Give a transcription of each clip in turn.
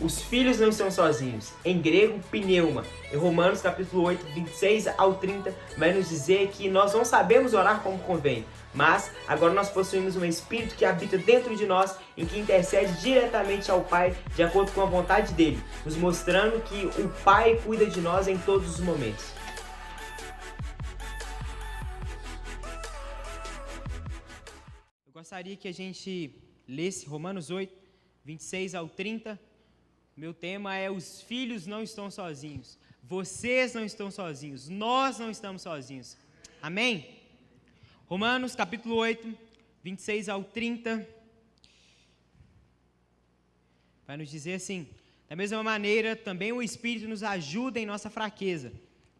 os filhos não estão sozinhos. Em grego, pneuma. Em Romanos capítulo 8, 26 ao 30, vai nos dizer que nós não sabemos orar como convém, mas agora nós possuímos um Espírito que habita dentro de nós, em que intercede diretamente ao Pai, de acordo com a vontade dele, nos mostrando que o Pai cuida de nós em todos os momentos. Eu gostaria que a gente lesse Romanos 8, 26 ao 30. Meu tema é: os filhos não estão sozinhos. Vocês não estão sozinhos. Nós não estamos sozinhos. Amém? Romanos capítulo 8, 26 ao 30. Vai nos dizer assim: da mesma maneira, também o Espírito nos ajuda em nossa fraqueza,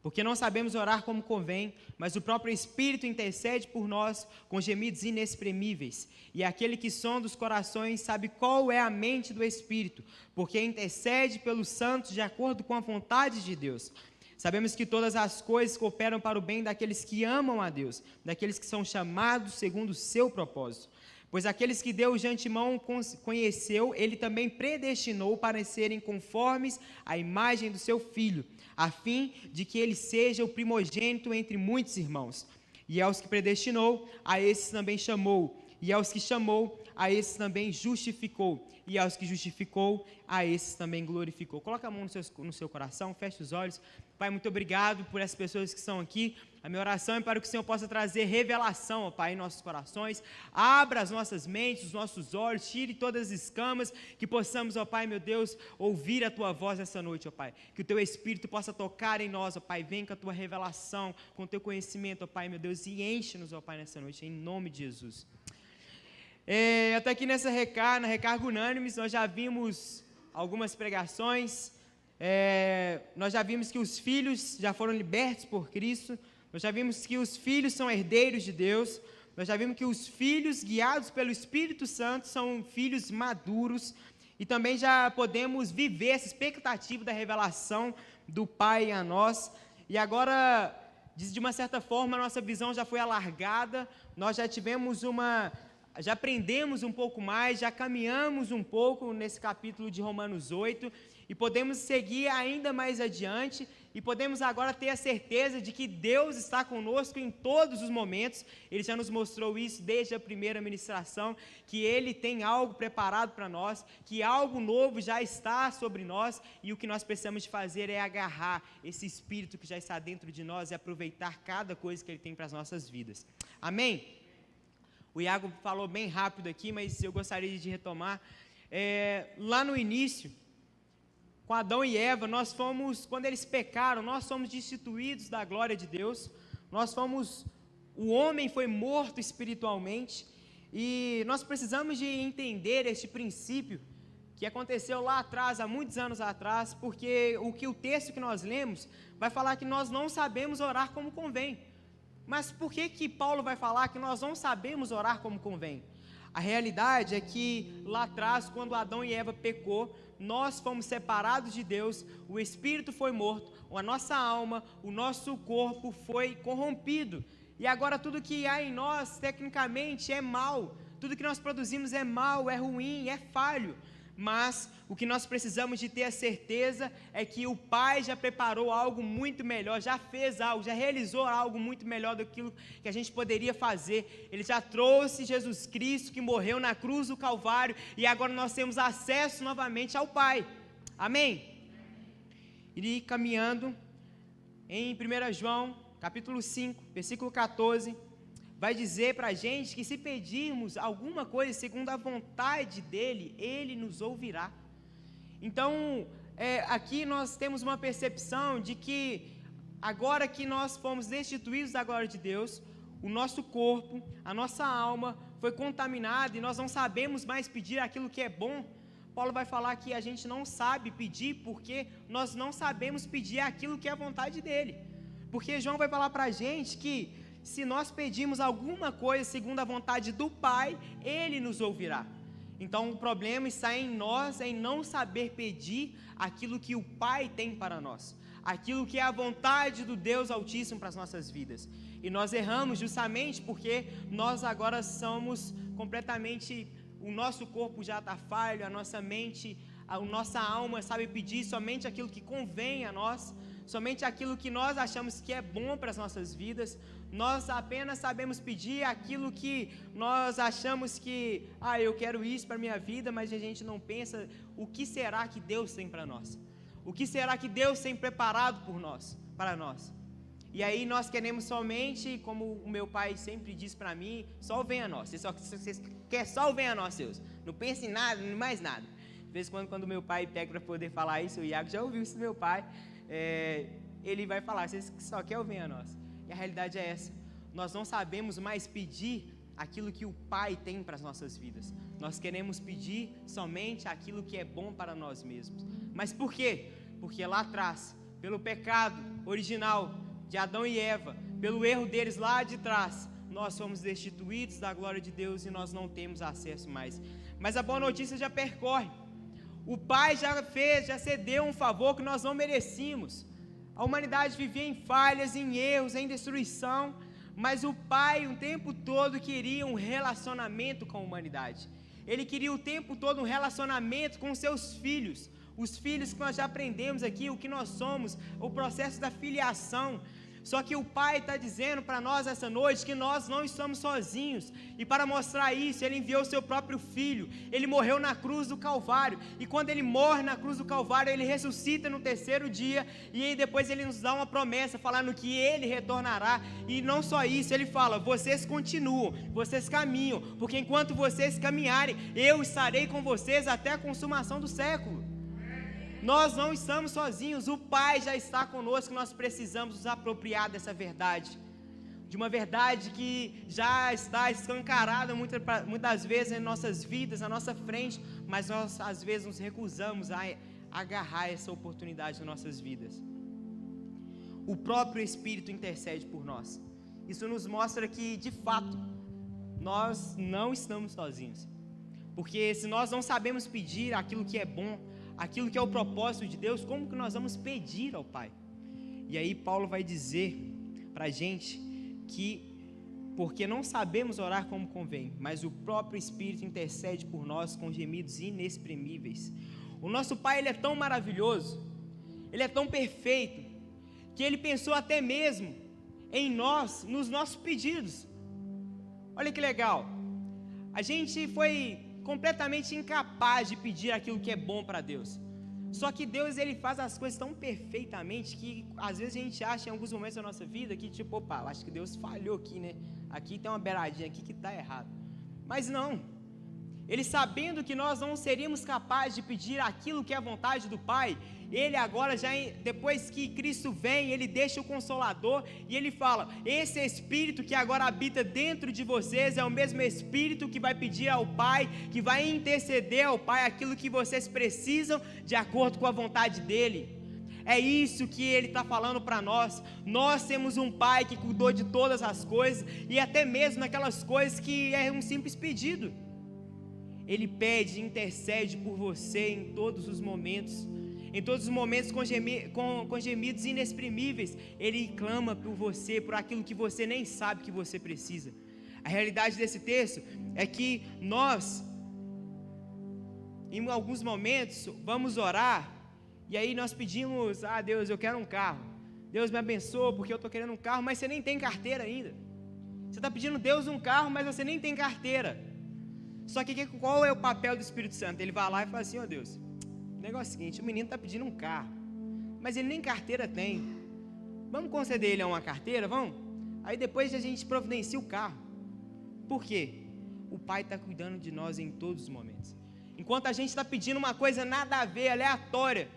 porque não sabemos orar como convém, mas o próprio Espírito intercede por nós com gemidos inexprimíveis. E aquele que sonda os corações sabe qual é a mente do Espírito, porque intercede pelos santos de acordo com a vontade de Deus. Sabemos que todas as coisas cooperam para o bem daqueles que amam a Deus, daqueles que são chamados segundo o seu propósito. Pois aqueles que Deus de antemão conheceu, Ele também predestinou para serem conformes à imagem do seu Filho, a fim de que Ele seja o primogênito entre muitos irmãos. E aos que predestinou, a esses também chamou. E aos que chamou, a esses também justificou. E aos que justificou, a esses também glorificou. Coloca a mão no seu coração, feche os olhos. Pai, muito obrigado por essas pessoas que estão aqui. A minha oração é para que o Senhor possa trazer revelação, ó Pai, em nossos corações. Abra as nossas mentes, os nossos olhos, tire todas as escamas, que possamos, ó Pai, meu Deus, ouvir a Tua voz essa noite, ó Pai. Que o Teu Espírito possa tocar em nós, ó Pai. Vem com a Tua revelação, com o Teu conhecimento, ó Pai, meu Deus, e enche-nos, ó Pai, nessa noite, em nome de Jesus. Até aqui na Recarga Unânimes, nós já vimos algumas pregações. Nós já vimos que os filhos já foram libertos por Cristo. Nós já vimos que os filhos são herdeiros de Deus. Nós já vimos que os filhos guiados pelo Espírito Santo são filhos maduros. E também já podemos viver essa expectativa da revelação do Pai a nós. E agora, de uma certa forma, a nossa visão já foi alargada. Nós já aprendemos um pouco mais, já caminhamos um pouco nesse capítulo de Romanos 8. E podemos seguir ainda mais adiante, e podemos agora ter a certeza de que Deus está conosco em todos os momentos. Ele já nos mostrou isso desde a primeira ministração, que Ele tem algo preparado para nós, que algo novo já está sobre nós, e o que nós precisamos de fazer é agarrar esse Espírito que já está dentro de nós e aproveitar cada coisa que Ele tem para as nossas vidas. Amém? O Iago falou bem rápido aqui, mas eu gostaria de retomar. Lá no início, com Adão e Eva, quando eles pecaram, nós fomos destituídos da glória de Deus, o homem foi morto espiritualmente, e nós precisamos de entender este princípio que aconteceu lá atrás, há muitos anos atrás, porque o texto que nós lemos vai falar que nós não sabemos orar como convém. Mas por que Paulo vai falar que nós não sabemos orar como convém? A realidade é que lá atrás, quando Adão e Eva pecou, nós fomos separados de Deus, o Espírito foi morto, a nossa alma, o nosso corpo foi corrompido. E agora tudo que há em nós, tecnicamente, é mal. Tudo que nós produzimos é mal, é ruim, é falho. Mas o que nós precisamos de ter a certeza é que o Pai já preparou algo muito melhor, já fez algo, já realizou algo muito melhor do que a gente poderia fazer. Ele já trouxe Jesus Cristo, que morreu na cruz do Calvário, e agora nós temos acesso novamente ao Pai. Amém? E caminhando em 1 João, capítulo 5, versículo 14, vai dizer para a gente que se pedirmos alguma coisa segundo a vontade dEle, Ele nos ouvirá. Então, aqui nós temos uma percepção de que agora que nós fomos destituídos da glória de Deus, o nosso corpo, a nossa alma foi contaminada e nós não sabemos mais pedir aquilo que é bom. Paulo vai falar que a gente não sabe pedir porque nós não sabemos pedir aquilo que é a vontade dEle. Porque João vai falar para a gente que se nós pedirmos alguma coisa segundo a vontade do Pai, Ele nos ouvirá. Então o problema está em nós, em não saber pedir aquilo que o Pai tem para nós, aquilo que é a vontade do Deus Altíssimo para as nossas vidas. E nós erramos justamente porque nós agora somos completamente, o nosso corpo já está falho, a nossa mente a nossa alma sabe pedir somente aquilo que convém a nós, somente aquilo que nós achamos que é bom para as nossas vidas. Nós apenas sabemos pedir aquilo que nós achamos que, eu quero isso para a minha vida, mas a gente não pensa o que será que Deus tem para nós, o que será que Deus tem preparado para nós. E aí nós queremos somente, como o meu pai sempre diz para mim, só o venha a nós. Você quer só o venha a nós, Deus. Não pense em nada, em mais nada. De vez em quando meu pai pega para poder falar isso, o Iago já ouviu isso do meu pai, ele vai falar, vocês só quer o venha a nós. E a realidade é essa. Nós não sabemos mais pedir aquilo que o Pai tem para as nossas vidas. Nós queremos pedir somente aquilo que é bom para nós mesmos. Mas por quê? Porque lá atrás, pelo pecado original de Adão e Eva, pelo erro deles lá de trás, nós fomos destituídos da glória de Deus e nós não temos acesso mais. Mas a boa notícia já percorre. O Pai já cedeu um favor que nós não merecíamos. A humanidade vivia em falhas, em erros, em destruição, mas o Pai o tempo todo queria um relacionamento com a humanidade. Ele queria o tempo todo um relacionamento com seus filhos, os filhos que nós já aprendemos aqui, o que nós somos, o processo da filiação. Só que o Pai está dizendo para nós essa noite que nós não estamos sozinhos, e para mostrar isso, Ele enviou o seu próprio Filho. Ele morreu na cruz do Calvário, e quando Ele morre na cruz do Calvário, Ele ressuscita no terceiro dia, e aí depois Ele nos dá uma promessa, falando que Ele retornará. E não só isso, Ele fala, vocês continuam, vocês caminham, porque enquanto vocês caminharem, eu estarei com vocês até a consumação do século. Nós não estamos sozinhos, o Pai já está conosco, nós precisamos nos apropriar dessa verdade, de uma verdade que já está escancarada muitas vezes em nossas vidas, na nossa frente, mas nós às vezes nos recusamos a agarrar essa oportunidade nas nossas vidas. O próprio Espírito intercede por nós. Isso nos mostra que, de fato, nós não estamos sozinhos, porque se nós não sabemos pedir aquilo que é bom, aquilo que é o propósito de Deus, como que nós vamos pedir ao Pai? E aí Paulo vai dizer para a gente que, porque não sabemos orar como convém, mas o próprio Espírito intercede por nós com gemidos inexprimíveis. O nosso Pai, Ele é tão maravilhoso, Ele é tão perfeito, que Ele pensou até mesmo em nós, nos nossos pedidos. Olha que legal, a gente foi completamente incapaz de pedir aquilo que é bom para Deus. Só que Deus, Ele faz as coisas tão perfeitamente que às vezes a gente acha em alguns momentos da nossa vida que tipo, opa, acho que Deus falhou aqui, né? Aqui tem uma beiradinha aqui que está errado. Mas não. Ele, sabendo que nós não seríamos capazes de pedir aquilo que é a vontade do Pai, Ele agora, depois que Cristo vem, Ele deixa o Consolador e Ele fala, esse Espírito que agora habita dentro de vocês é o mesmo Espírito que vai pedir ao Pai, que vai interceder ao Pai aquilo que vocês precisam de acordo com a vontade dEle. É isso que Ele está falando para nós. Nós temos um Pai que cuidou de todas as coisas, e até mesmo aquelas coisas que é um simples pedido. Ele pede, intercede por você em todos os momentos com gemidos inexprimíveis. Ele clama por você, por aquilo que você nem sabe que você precisa. A realidade desse texto é que nós, em alguns momentos, vamos orar, e aí nós pedimos, Deus, eu quero um carro, Deus me abençoa porque eu estou querendo um carro, mas você nem tem carteira ainda. Você está pedindo Deus um carro, mas você nem tem carteira. Só que qual é o papel do Espírito Santo? Ele vai lá e fala assim, Deus, o negócio é o seguinte, o menino está pedindo um carro, mas ele nem carteira tem, vamos conceder ele uma carteira, vamos? Aí depois a gente providencia o carro. Por quê? O Pai está cuidando de nós em todos os momentos. Enquanto a gente está pedindo uma coisa nada a ver, aleatória,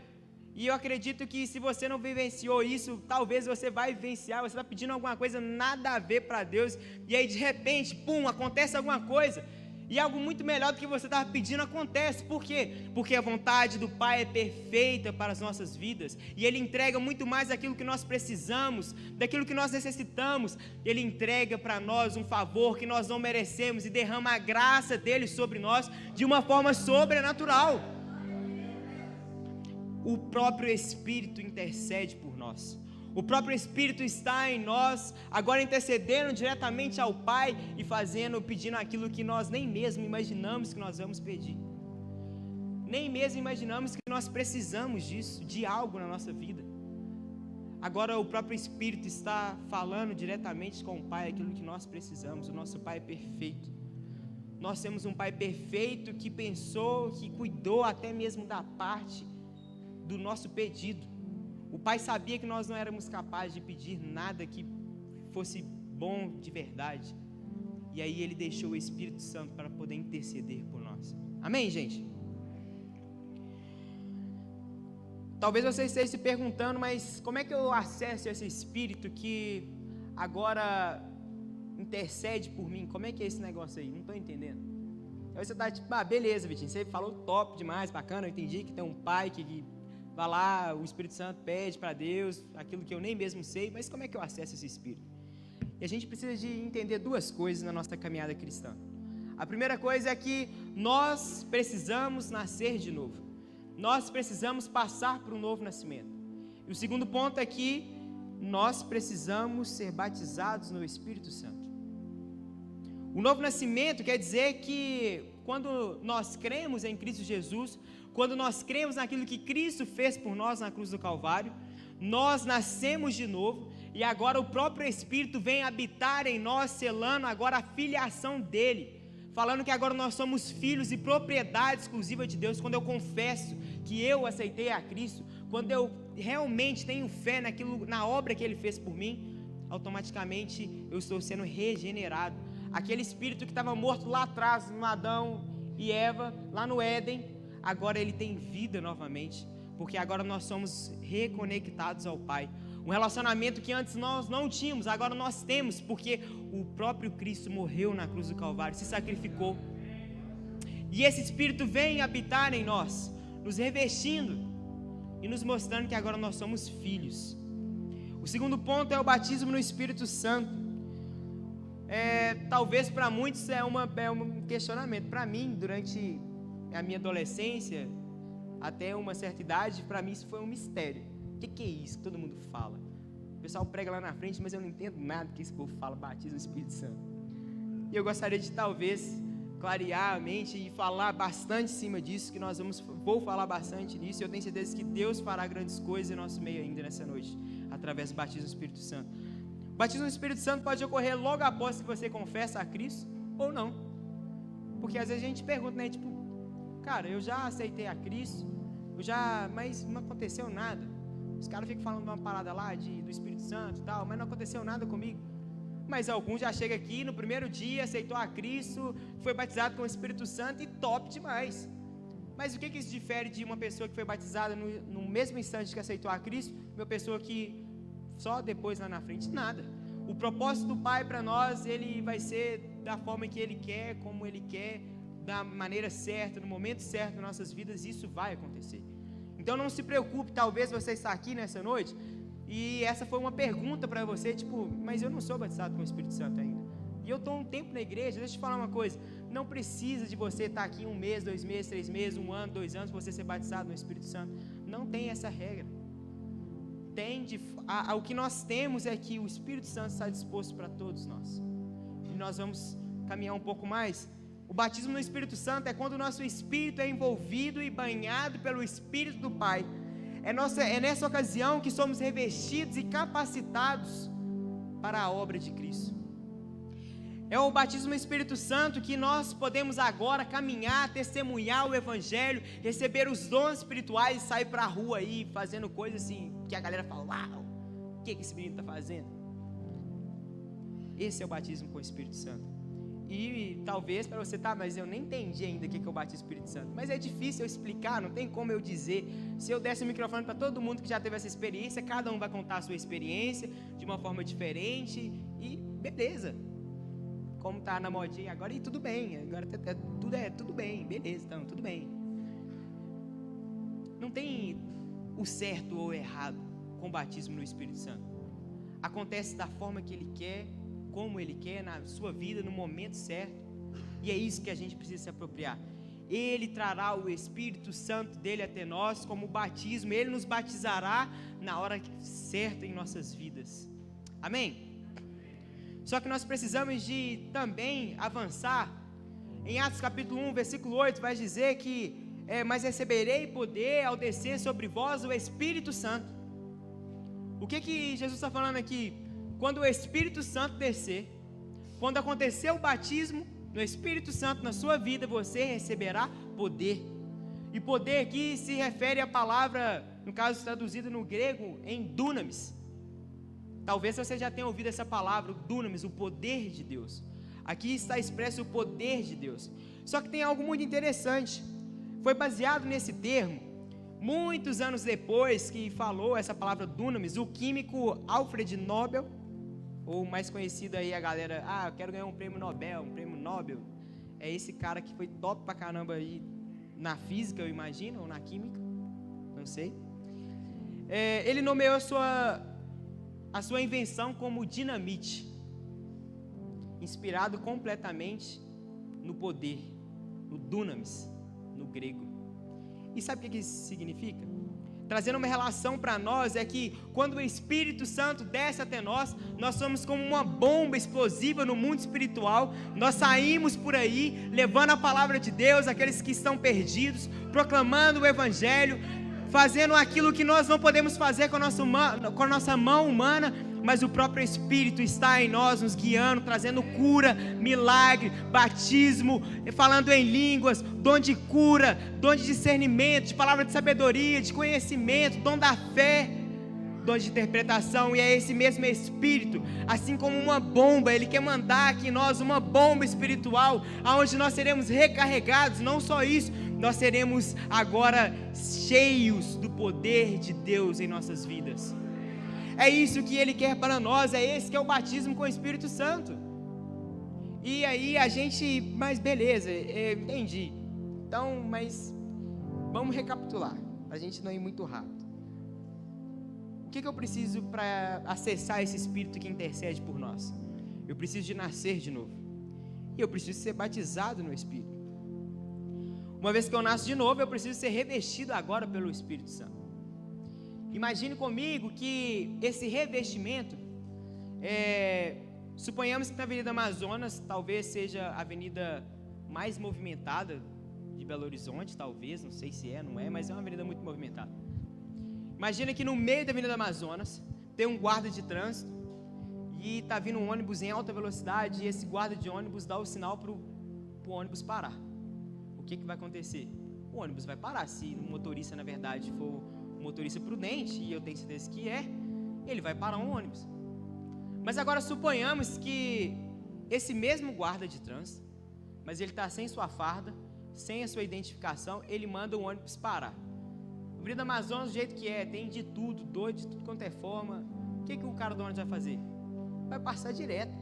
e eu acredito que se você não vivenciou isso, talvez você vai vivenciar, você está pedindo alguma coisa nada a ver para Deus, e aí de repente, acontece alguma coisa, e algo muito melhor do que você estava pedindo acontece. Por quê? Porque a vontade do Pai é perfeita para as nossas vidas, e Ele entrega muito mais daquilo que nós precisamos, daquilo que nós necessitamos. Ele entrega para nós um favor que nós não merecemos, e derrama a graça dEle sobre nós, de uma forma sobrenatural. O próprio Espírito intercede por nós. O próprio Espírito está em nós, agora intercedendo diretamente ao Pai e pedindo aquilo que nós nem mesmo imaginamos que nós vamos pedir. nem mesmo imaginamos que nós precisamos disso, de algo na nossa vida. Agora o próprio Espírito está falando diretamente com o Pai aquilo que nós precisamos. O nosso Pai é perfeito. Nós temos um Pai perfeito que pensou, que cuidou até mesmo da parte do nosso pedido. O Pai sabia que nós não éramos capazes de pedir nada que fosse bom de verdade. E aí Ele deixou o Espírito Santo para poder interceder por nós. Amém, gente? Talvez você esteja se perguntando, mas como é que eu acesso esse Espírito que agora intercede por mim? Como é que é esse negócio aí? Não estou entendendo. Aí você está tipo, beleza, Vitinho, você falou top demais, bacana, eu entendi que tem um pai que vai lá, o Espírito Santo pede para Deus, aquilo que eu nem mesmo sei, mas como é que eu acesso esse Espírito? E a gente precisa de entender duas coisas na nossa caminhada cristã. A primeira coisa é que nós precisamos nascer de novo. Nós precisamos passar por um novo nascimento. E o segundo ponto é que nós precisamos ser batizados no Espírito Santo. O novo nascimento quer dizer que quando nós cremos em Cristo Jesus, quando nós cremos naquilo que Cristo fez por nós na cruz do Calvário, nós nascemos de novo e agora o próprio Espírito vem habitar em nós, selando agora a filiação dele, falando que agora nós somos filhos e propriedade exclusiva de Deus. Quando eu confesso que eu aceitei a Cristo, quando eu realmente tenho fé na obra que Ele fez por mim, automaticamente eu estou sendo regenerado. Aquele espírito que estava morto lá atrás, no Adão e Eva, lá no Éden, agora ele tem vida novamente, porque agora nós somos reconectados ao Pai. Um relacionamento que antes nós não tínhamos, agora nós temos, porque o próprio Cristo morreu na cruz do Calvário, se sacrificou. E esse Espírito vem habitar em nós, nos revestindo e nos mostrando que agora nós somos filhos. O segundo ponto é o batismo no Espírito Santo. Talvez para muitos é um questionamento. Para mim, durante a minha adolescência, até uma certa idade, para mim isso foi um mistério. O que é isso que todo mundo fala? O pessoal prega lá na frente, mas eu não entendo nada do que esse povo fala, batismo no Espírito Santo. E eu gostaria de talvez clarear a mente e falar bastante em cima disso, que vou falar bastante nisso, e eu tenho certeza que Deus fará grandes coisas em nosso meio ainda nessa noite, através do batismo no Espírito Santo. O batismo no Espírito Santo pode ocorrer logo após que você confessa a Cristo, ou não. Porque às vezes a gente pergunta, né, tipo, cara, eu já aceitei a Cristo, mas não aconteceu nada. Os caras ficam falando de uma parada lá, do Espírito Santo e tal, mas não aconteceu nada comigo. Mas alguns já chegam aqui no primeiro dia, aceitou a Cristo, foi batizado com o Espírito Santo e top demais. Mas o que isso difere de uma pessoa que foi batizada no mesmo instante que aceitou a Cristo, uma pessoa que só depois lá na frente? Nada. O propósito do Pai para nós, ele vai ser da forma que Ele quer, como Ele quer, da maneira certa, no momento certo nas nossas vidas, isso vai acontecer. Então não se preocupe, talvez você está aqui nessa noite e essa foi uma pergunta para você, tipo, mas eu não sou batizado com o Espírito Santo ainda. E eu estou um tempo na igreja. Deixa eu te falar uma coisa, não precisa de você estar aqui 1 mês, 2 meses, 3 meses, 1 ano, 2 anos, para você ser batizado no Espírito Santo. Não tem essa regra. O que nós temos é que o Espírito Santo está disposto para todos nós. E nós vamos caminhar um pouco mais. O batismo no Espírito Santo é quando o nosso espírito é envolvido e banhado pelo Espírito do Pai. É nessa ocasião que somos revestidos e capacitados para a obra de Cristo. É o batismo no Espírito Santo que nós podemos agora caminhar, testemunhar o Evangelho, receber os dons espirituais e sair para a rua aí, fazendo coisas assim, que a galera fala, uau, o que esse menino está fazendo? Esse é o batismo com o Espírito Santo. E talvez para você, mas eu nem entendi ainda o que é o batismo do Espírito Santo. Mas é difícil eu explicar, não tem como eu dizer. Se eu desse o microfone para todo mundo que já teve essa experiência, cada um vai contar a sua experiência de uma forma diferente e beleza. Como está na modinha agora, e tudo bem, agora tudo bem, beleza, então, tudo bem. Não tem o certo ou o errado com o batismo no Espírito Santo. Acontece da forma que Ele quer, como Ele quer, na sua vida, no momento certo, e é isso que a gente precisa se apropriar. Ele trará o Espírito Santo dele até nós como batismo, Ele nos batizará na hora certa em nossas vidas. Amém? Só que nós precisamos de também avançar. Em Atos capítulo 1, versículo 8, vai dizer que mas receberei poder ao descer sobre vós o Espírito Santo. O que Jesus está falando aqui? Quando o Espírito Santo descer, quando acontecer o batismo no Espírito Santo na sua vida, você receberá poder. E poder aqui se refere à palavra, no caso traduzida no grego, em dunamis. Talvez você já tenha ouvido essa palavra, o dunamis, o poder de Deus. Aqui está expresso o poder de Deus. Só que tem algo muito interessante. Foi baseado nesse termo, muitos anos depois que falou essa palavra dunamis, o químico Alfred Nobel, ou mais conhecido aí a galera, eu quero ganhar um prêmio Nobel, é esse cara que foi top pra caramba aí na física, eu imagino, ou na química, não sei. Ele nomeou a sua invenção como dinamite, inspirado completamente no poder, no dunamis, no grego. E sabe o que isso significa? Trazendo uma relação para nós, é que quando o Espírito Santo desce até nós, nós somos como uma bomba explosiva no mundo espiritual. Nós saímos por aí, levando a palavra de Deus àqueles que estão perdidos, proclamando o Evangelho, fazendo aquilo que nós não podemos fazer com a nossa mão humana, mas o próprio Espírito está em nós, nos guiando, trazendo cura, milagre, batismo, falando em línguas, dom de cura, dom de discernimento, de palavra de sabedoria, de conhecimento, dom da fé, dom de interpretação. E é esse mesmo Espírito, assim como uma bomba, Ele quer mandar aqui em nós uma bomba espiritual, onde nós seremos recarregados. Não só isso, nós seremos agora cheios do poder de Deus em nossas vidas. É isso que Ele quer para nós, é esse que é o batismo com o Espírito Santo. E aí a gente, mas beleza, entendi. Então, mas vamos recapitular, para a gente não ir muito rápido. O que eu preciso para acessar esse Espírito que intercede por nós? Eu preciso de nascer de novo. E eu preciso ser batizado no Espírito. Uma vez que eu nasço de novo, eu preciso ser revestido agora pelo Espírito Santo. Imagine comigo que esse revestimento, suponhamos que na Avenida Amazonas, talvez seja a avenida mais movimentada de Belo Horizonte, talvez, não sei se não é, mas é uma avenida muito movimentada. Imagina que no meio da Avenida Amazonas, tem um guarda de trânsito, e está vindo um ônibus em alta velocidade, e esse guarda de ônibus dá o sinal para o ônibus parar. O que vai acontecer? O ônibus vai parar, se o motorista, na verdade, for motorista prudente, e eu tenho certeza que ele vai parar um ônibus. Mas agora suponhamos que esse mesmo guarda de trânsito, mas ele está sem sua farda, sem a sua identificação, ele manda o ônibus parar. A Avenida Amazonas, do jeito que tem de tudo, doido de tudo quanto é forma. O que o cara do ônibus vai fazer? Vai passar direto,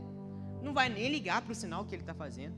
não vai nem ligar para o sinal que ele está fazendo.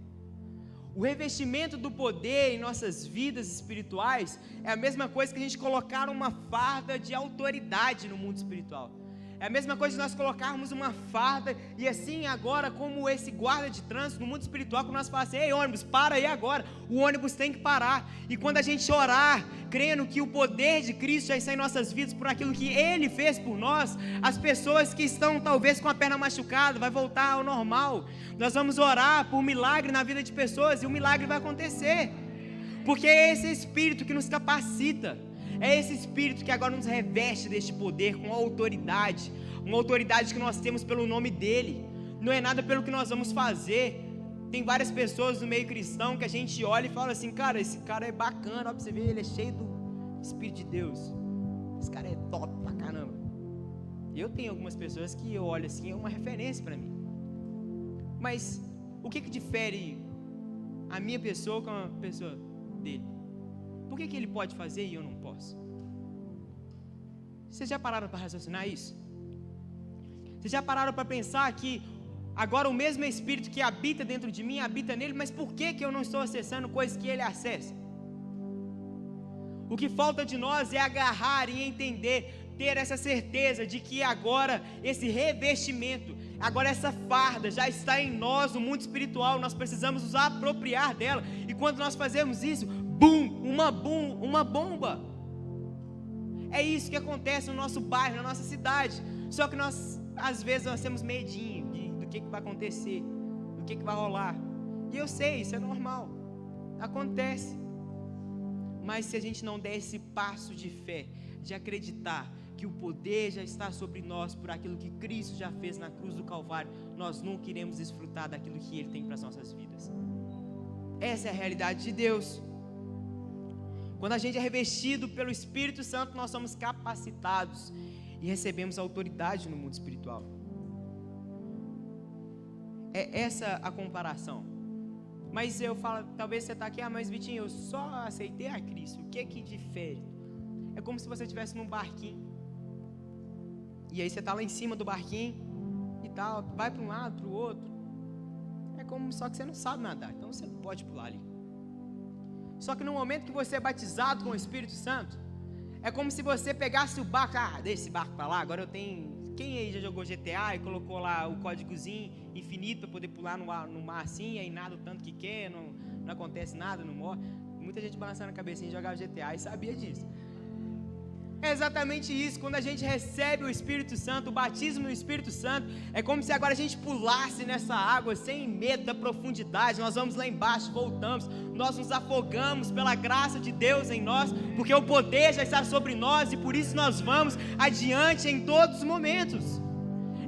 O revestimento do poder em nossas vidas espirituais é a mesma coisa que a gente colocar uma farda de autoridade no mundo espiritual. É a mesma coisa que nós colocarmos uma farda, e assim agora, como esse guarda de trânsito no mundo espiritual, quando nós falamos assim: ei, ônibus, para aí agora, o ônibus tem que parar. E quando a gente orar, crendo que o poder de Cristo já está em nossas vidas por aquilo que Ele fez por nós, as pessoas que estão talvez com a perna machucada, vai voltar ao normal. Nós vamos orar por milagre na vida de pessoas, e o milagre vai acontecer, porque é esse Espírito que nos capacita. É esse Espírito que agora nos reveste deste poder com autoridade, uma autoridade que nós temos pelo nome dEle, não é nada pelo que nós vamos fazer. Tem várias pessoas no meio cristão que a gente olha e fala assim: cara, esse cara é bacana, ó, pra você ver, ele é cheio do Espírito de Deus, esse cara é top pra caramba. Eu tenho algumas pessoas que eu olho assim, é uma referência para mim. Mas o que difere a minha pessoa com a pessoa dele? Por que ele pode fazer e eu não posso? Vocês já pararam para raciocinar isso? Vocês já pararam para pensar que agora o mesmo Espírito que habita dentro de mim, habita nele, mas por que eu não estou acessando coisas que ele acessa? O que falta de nós é agarrar e entender, ter essa certeza de que agora esse revestimento, agora essa farda já está em nós, no mundo espiritual. Nós precisamos nos apropriar dela, e quando nós fazemos isso, uma bomba. É isso que acontece no nosso bairro, na nossa cidade. Só que às vezes nós temos medinho do que vai acontecer, do que vai rolar. E eu sei, isso é normal, acontece. Mas se a gente não der esse passo de fé, de acreditar que o poder já está sobre nós por aquilo que Cristo já fez na cruz do Calvário, nós nunca iremos desfrutar daquilo que Ele tem para as nossas vidas. Essa é a realidade de Deus. Quando a gente é revestido pelo Espírito Santo, nós somos capacitados e recebemos autoridade no mundo espiritual. É essa a comparação. Mas eu falo, talvez você está aqui, mas Vitinho, eu só aceitei a Cristo, o que difere? É como se você estivesse num barquinho, e aí você está lá em cima do barquinho, e tal, vai para um lado, para o outro, só que você não sabe nadar, então você não pode pular ali. Só que no momento que você é batizado com o Espírito Santo, é como se você pegasse o barco, deixa esse barco para lá, agora eu tenho... Quem aí já jogou GTA e colocou lá o códigozinho infinito para poder pular no mar assim, aí nada o tanto que quer, não acontece nada, não morre? Muita gente balançando a cabecinha e jogava GTA e sabia disso. É exatamente isso, quando a gente recebe o Espírito Santo, o batismo no Espírito Santo, é como se agora a gente pulasse nessa água sem medo da profundidade. Nós vamos lá embaixo, voltamos, nós nos afogamos pela graça de Deus em nós, porque o poder já está sobre nós e por isso nós vamos adiante em todos os momentos.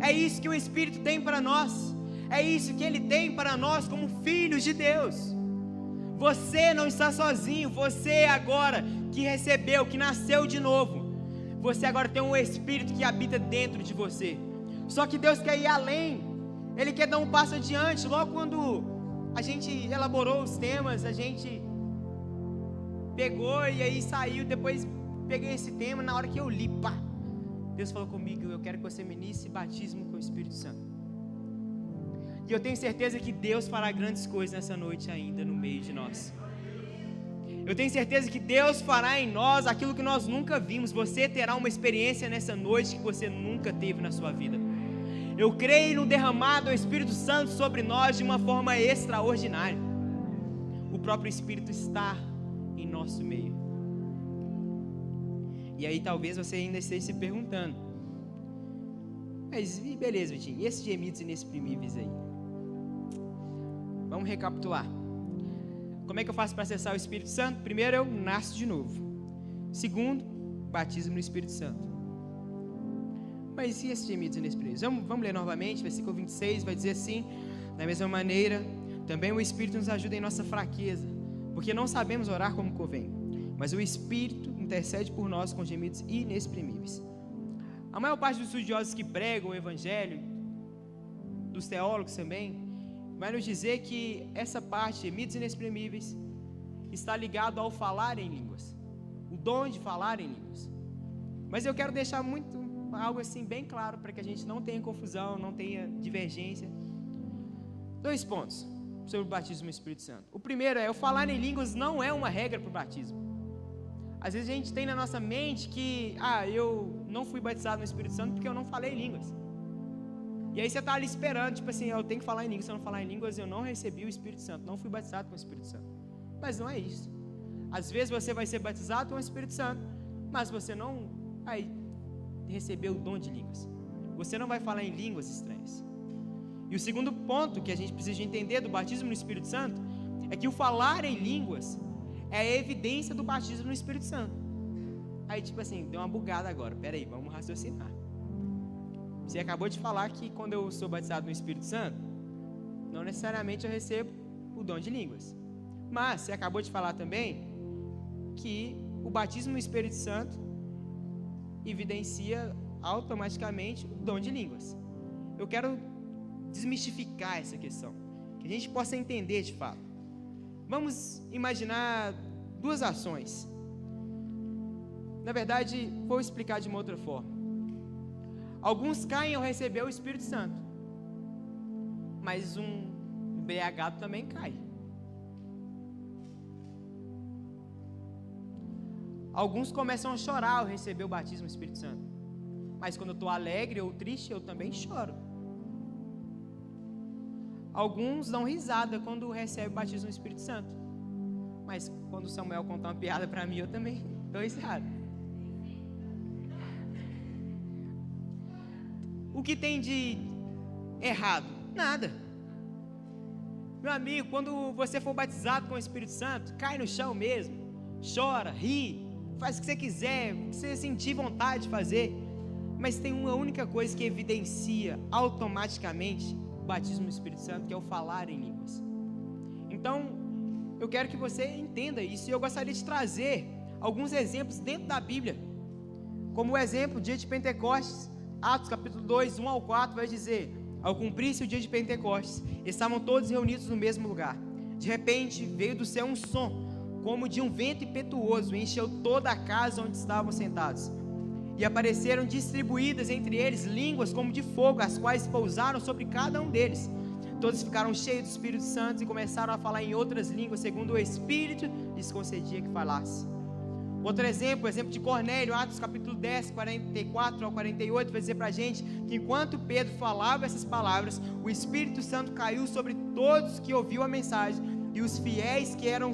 É isso que o Espírito tem para nós, é isso que Ele tem para nós como filhos de Deus. Você não está sozinho, você agora que recebeu, que nasceu de novo, você agora tem um Espírito que habita dentro de você. Só que Deus quer ir além, Ele quer dar um passo adiante. Logo quando a gente elaborou os temas, a gente pegou e aí saiu, depois peguei esse tema, na hora que eu li, Deus falou comigo, eu quero que você ministre batismo com o Espírito Santo. E eu tenho certeza que Deus fará grandes coisas nessa noite ainda no meio de nós. Eu tenho certeza que Deus fará em nós aquilo que nós nunca vimos. Você terá uma experiência nessa noite que você nunca teve na sua vida. Eu creio no derramado do Espírito Santo sobre nós de uma forma extraordinária. O próprio Espírito está em nosso meio. E aí talvez você ainda esteja se perguntando, mas beleza, Vitinho, e esses gemidos inexprimíveis aí? Vamos recapitular. Como é que eu faço para acessar o Espírito Santo? Primeiro, eu nasço de novo. Segundo, batismo no Espírito Santo. Mas e esses gemidos inexprimíveis? Vamos ler novamente, versículo 26, vai dizer assim: da mesma maneira, também o Espírito nos ajuda em nossa fraqueza, porque não sabemos orar como convém, mas o Espírito intercede por nós com gemidos inexprimíveis. A maior parte dos estudiosos que pregam o Evangelho, dos teólogos também, vai nos dizer que essa parte, gemidos inexprimíveis, está ligado ao falar em línguas, o dom de falar em línguas. Mas eu quero deixar algo assim bem claro, para que a gente não tenha confusão, não tenha divergência. 2 pontos sobre o batismo no Espírito Santo. O primeiro é, o falar em línguas não é uma regra para o batismo. Às vezes a gente tem na nossa mente que, eu não fui batizado no Espírito Santo porque eu não falei em línguas. E aí você está ali esperando, tipo assim, eu tenho que falar em línguas, se eu não falar em línguas, eu não recebi o Espírito Santo, não fui batizado com o Espírito Santo. Mas não é isso. Às vezes você vai ser batizado com o Espírito Santo, mas você não vai receber o dom de línguas. Você não vai falar em línguas estranhas. E o segundo ponto que a gente precisa entender do batismo no Espírito Santo é que o falar em línguas é a evidência do batismo no Espírito Santo. Aí tipo assim, deu uma bugada agora, peraí, vamos raciocinar. Você acabou de falar que quando eu sou batizado no Espírito Santo, não necessariamente eu recebo o dom de línguas. Mas você acabou de falar também que o batismo no Espírito Santo evidencia automaticamente o dom de línguas. Eu quero desmistificar essa questão, que a gente possa entender de fato. Vamos imaginar 2 ações. Na verdade, vou explicar de uma outra forma. Alguns caem ao receber o Espírito Santo, mas um embriagado também cai. Alguns começam a chorar ao receber o batismo do Espírito Santo, mas quando eu estou alegre ou triste, eu também choro. Alguns dão risada quando recebem o batismo do Espírito Santo, mas quando o Samuel contar uma piada para mim, eu também dou risada. O que tem de errado? Nada. Meu amigo, quando você for batizado com o Espírito Santo, cai no chão mesmo. chora, ri, faz o que você quiser, o que você sentir vontade de fazer, mas tem uma única coisa que evidencia automaticamente o batismo no Espírito Santo, que é o falar em línguas. Então, eu quero que você entenda isso, e eu gostaria de trazer alguns exemplos dentro da Bíblia, como o exemplo, o dia de Pentecostes. Atos capítulo 2, 1 ao 4 vai dizer: ao cumprir-se o dia de Pentecostes, estavam todos reunidos no mesmo lugar. De repente veio do céu um som, como de um vento impetuoso, e encheu toda a casa onde estavam sentados. E apareceram distribuídas entre eles línguas como de fogo, as quais pousaram sobre cada um deles. Todos ficaram cheios do Espírito Santo e começaram a falar em outras línguas, segundo o Espírito lhes concedia que falasse. Outro exemplo, o exemplo de Cornélio, Atos capítulo 10, 44 ao 48, vai dizer para a gente que enquanto Pedro falava essas palavras, o Espírito Santo caiu sobre todos que ouviu a mensagem, e os fiéis que eram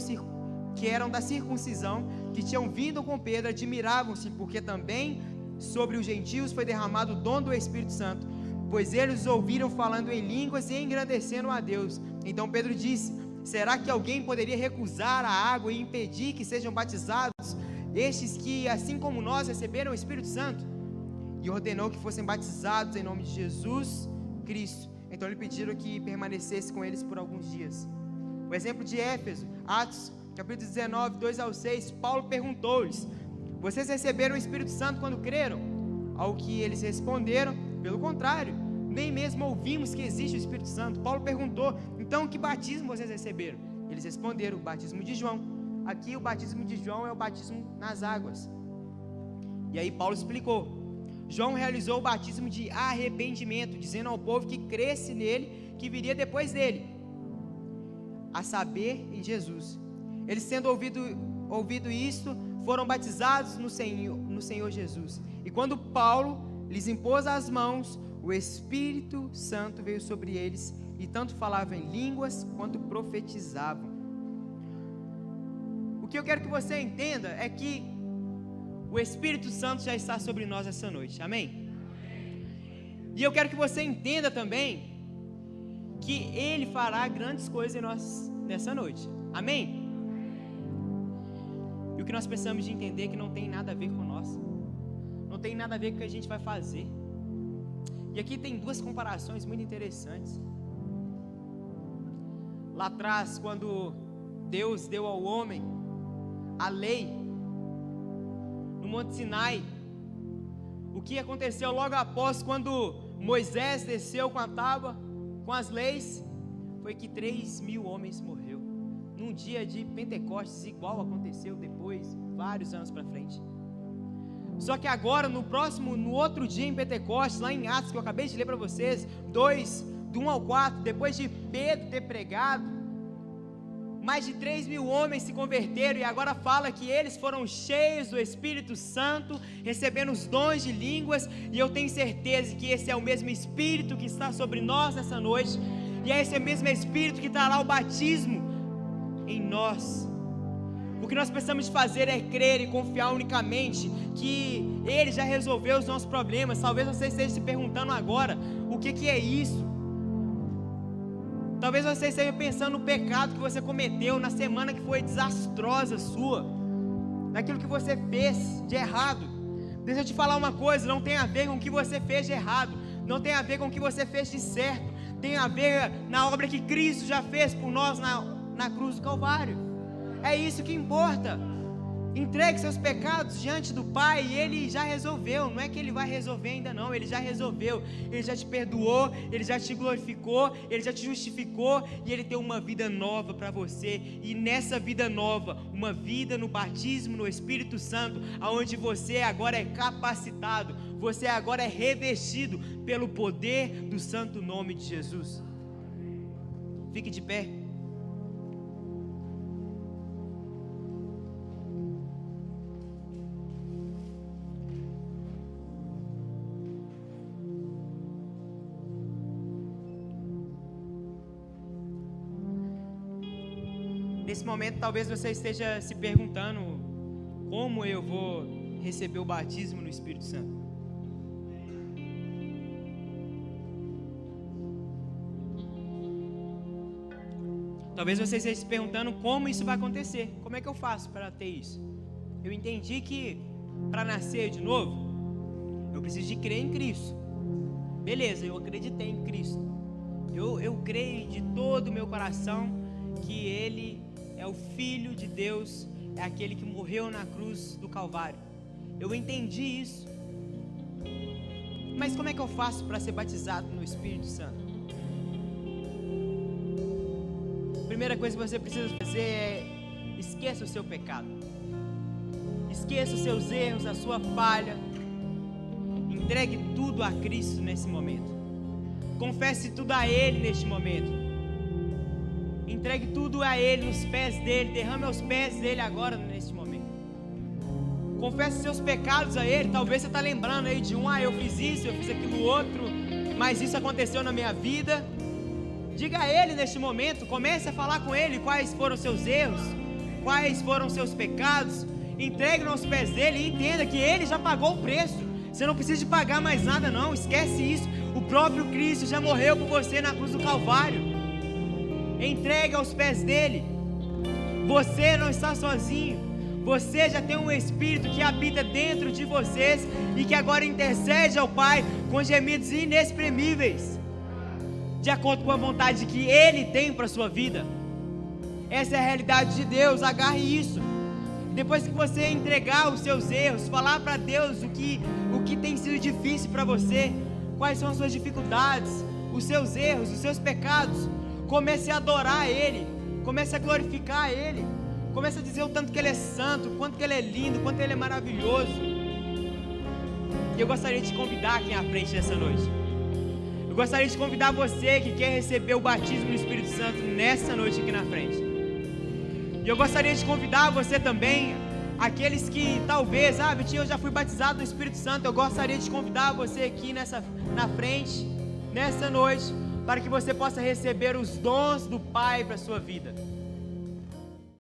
da circuncisão, que tinham vindo com Pedro, admiravam-se, porque também sobre os gentios foi derramado o dom do Espírito Santo, pois eles os ouviram falando em línguas e engrandecendo a Deus. Então Pedro disse: será que alguém poderia recusar a água e impedir que sejam batizados estes que, assim como nós, receberam o Espírito Santo? E ordenou que fossem batizados em nome de Jesus Cristo. Então lhe pediram que permanecesse com eles por alguns dias. O exemplo de Éfeso, Atos capítulo 19, 2 ao 6, Paulo perguntou-lhes: vocês receberam o Espírito Santo quando creram? Ao que eles responderam: pelo contrário, nem mesmo ouvimos que existe o Espírito Santo. Paulo perguntou: então que batismo vocês receberam? Eles responderam: o batismo de João. Aqui o batismo de João é o batismo nas águas. E aí Paulo explicou: João realizou o batismo de arrependimento, dizendo ao povo que cresce nele, que viria depois dele, a saber, em Jesus. Eles, tendo ouvido isto, foram batizados no Senhor Jesus. E quando Paulo lhes impôs as mãos, o Espírito Santo veio sobre eles, e tanto falavam em línguas quanto profetizavam. O que eu quero que você entenda é que o Espírito Santo já está sobre nós essa noite, amém? E eu quero que você entenda também que Ele fará grandes coisas em nós nessa noite, amém? E o que nós precisamos de entender é que não tem nada a ver com nós, não tem nada a ver com o que a gente vai fazer. E aqui tem duas comparações muito interessantes. Lá atrás, quando Deus deu ao homem a lei, no Monte Sinai, o que aconteceu logo após, quando Moisés desceu com a tábua, com as leis, foi que 3.000 homens morreram, num dia de Pentecostes, igual aconteceu depois, vários anos para frente. Só que agora, no outro dia em Pentecostes, lá em Atos, que eu acabei de ler para vocês, 2, do 1 ao 4, depois de Pedro ter pregado, mais de 3.000 homens se converteram, e agora fala que eles foram cheios do Espírito Santo, recebendo os dons de línguas, e eu tenho certeza que esse é o mesmo Espírito que está sobre nós nessa noite, e é esse mesmo Espírito que trará o batismo em nós. O que nós precisamos de fazer é crer e confiar unicamente que Ele já resolveu os nossos problemas. Talvez você esteja se perguntando agora: o que é isso? Talvez você esteja pensando no pecado que você cometeu na semana que foi desastrosa sua, naquilo que você fez de errado. Deixa eu te falar uma coisa: não tem a ver com o que você fez de errado, não tem a ver com o que você fez de certo, tem a ver na obra que Cristo já fez por nós na cruz do Calvário. É isso que importa. Entregue seus pecados diante do Pai e Ele já resolveu. Não é que Ele vai resolver ainda não, Ele já resolveu. Ele já te perdoou, Ele já te glorificou, Ele já te justificou, e Ele tem uma vida nova para você. E nessa vida nova, uma vida no batismo no Espírito Santo, aonde você agora é capacitado, você agora é revestido pelo poder do santo nome de Jesus. Fique de pé. Nesse momento, talvez você esteja se perguntando: como eu vou receber o batismo no Espírito Santo? Talvez você esteja se perguntando como isso vai acontecer. Como é que eu faço para ter isso? Eu entendi que para nascer de novo, eu preciso de crer em Cristo. Beleza, eu acreditei em Cristo. Eu creio de todo o meu coração que Ele é o Filho de Deus, é aquele que morreu na cruz do Calvário. Eu entendi isso. Mas como é que eu faço para ser batizado no Espírito Santo? A primeira coisa que você precisa fazer é esqueça o seu pecado. Esqueça os seus erros, a sua falha. Entregue tudo a Cristo nesse momento. Confesse tudo a Ele neste momento. Entregue tudo a Ele, nos pés dEle. Derrame aos pés dEle agora, neste momento. Confesse seus pecados a Ele. Talvez você está lembrando aí de eu fiz isso, eu fiz aquilo outro, mas isso aconteceu na minha vida. Diga a Ele neste momento. Comece a falar com Ele quais foram os seus erros, quais foram os seus pecados. Entregue aos pés dEle e entenda que Ele já pagou o preço. Você não precisa de pagar mais nada não, esquece isso. O próprio Cristo já morreu por você na cruz do Calvário. Entregue aos pés dEle. Você não está sozinho. Você já tem um Espírito que habita dentro de vocês e que agora intercede ao Pai com gemidos inexprimíveis, de acordo com a vontade que Ele tem para a sua vida. Essa é a realidade de Deus, agarre isso. Depois que você entregar os seus erros, falar para Deus o que tem sido difícil para você, quais são as suas dificuldades, os seus erros, os seus pecados, comece a adorar Ele, comece a glorificar Ele, comece a dizer o tanto que Ele é santo, o quanto que Ele é lindo, o quanto Ele é maravilhoso. E eu gostaria de te convidar aqui à frente nessa noite. Eu gostaria de convidar você que quer receber o batismo do Espírito Santo nessa noite aqui na frente. E eu gostaria de convidar você também, aqueles que talvez, Vitinho, eu já fui batizado no Espírito Santo. Eu gostaria de convidar você aqui na frente, nessa noite, para que você possa receber os dons do Pai para a sua vida.